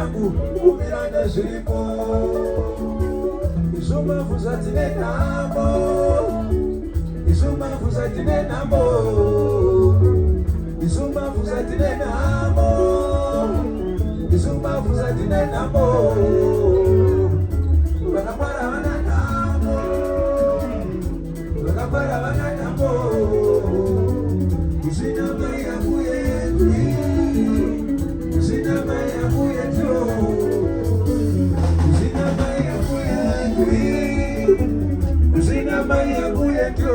yangu kumiranda zviripo izomavuza tine nambo izomavuza tine nambo izomavuza tine nambo izomavuza tine nambo vakapara vana nambo vakapara vana nambo isina mai yangu yetu isina mai yangu yetu isina mai yangu yetu isina mai yangu yetu.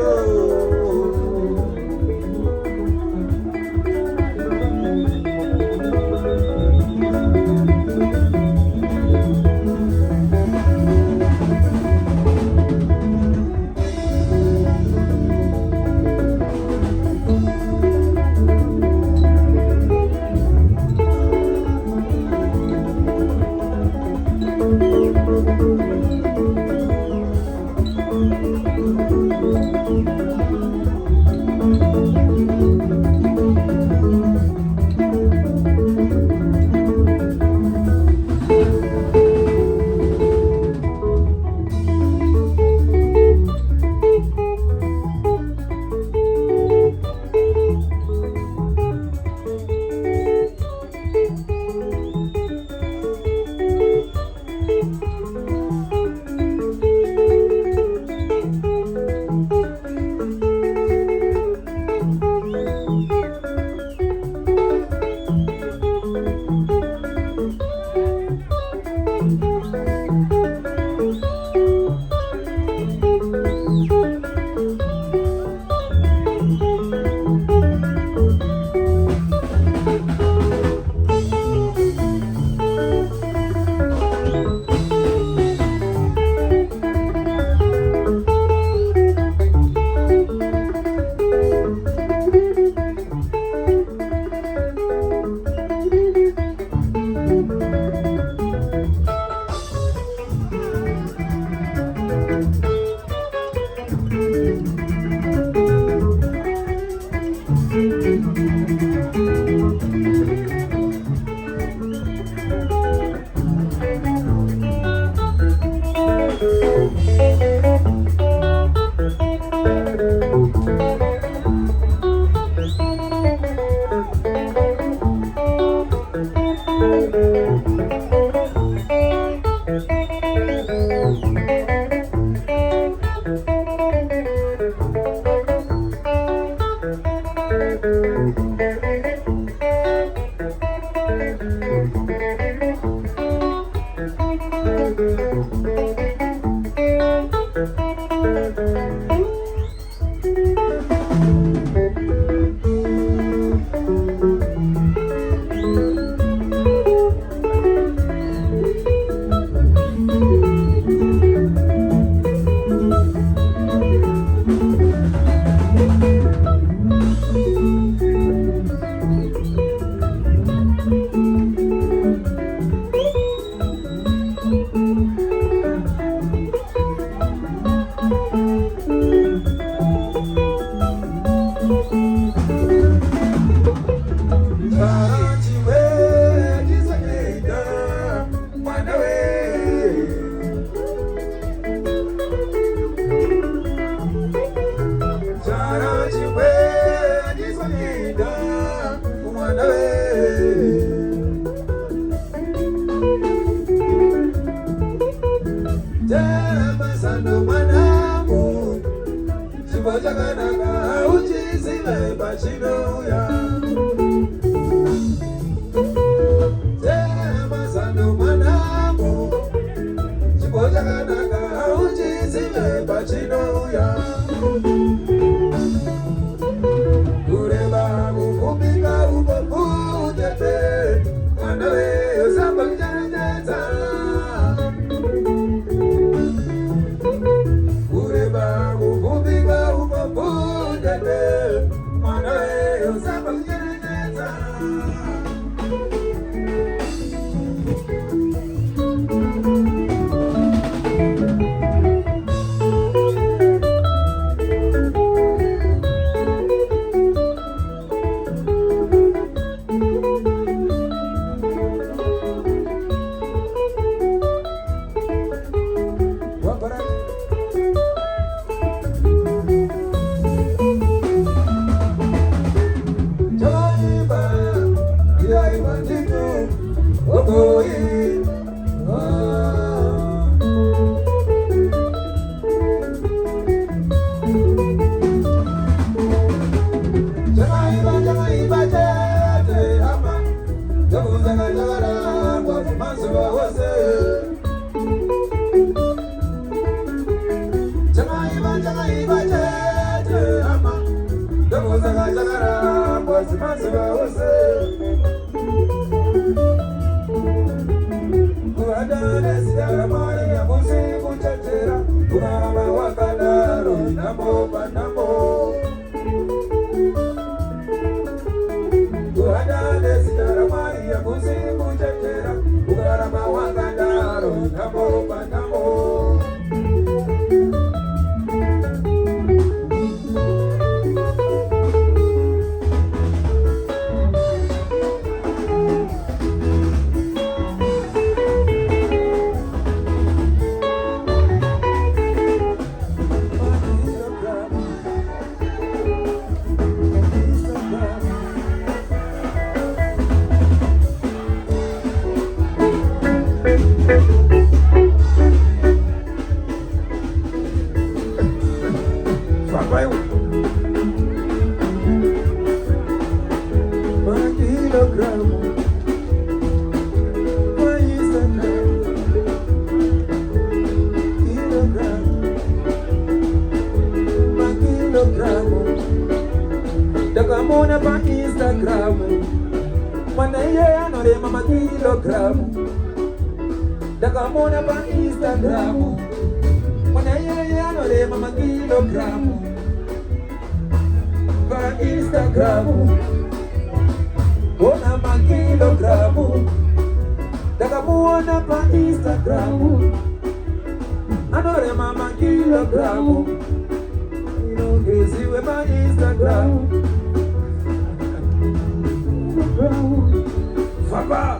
Kuhadane siyaramari ya musiku chetera Kurama wakadaro inambo panambo Kuhadane siyaramari ya musiku chetera Kurama wakadaro inambo panambo Dakamona pa Instagram, manaye anore mama kilogram. Dakamona pa Instagram, manaye anore mama kilogram. Pa Instagram, ona ma kilogram. Dakamona pa Instagram, anore mama kilogram. Inongeziwe pa Instagram. Papa.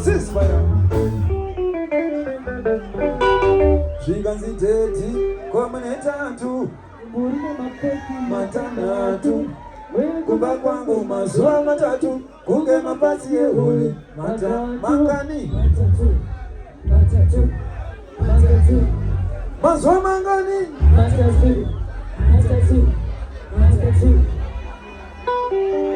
Ceasefire. Zvinganziteti komune tatu matanhatu kumba kwangu mazuva matatu kunge mapasi ehuri mangani mazuva mangani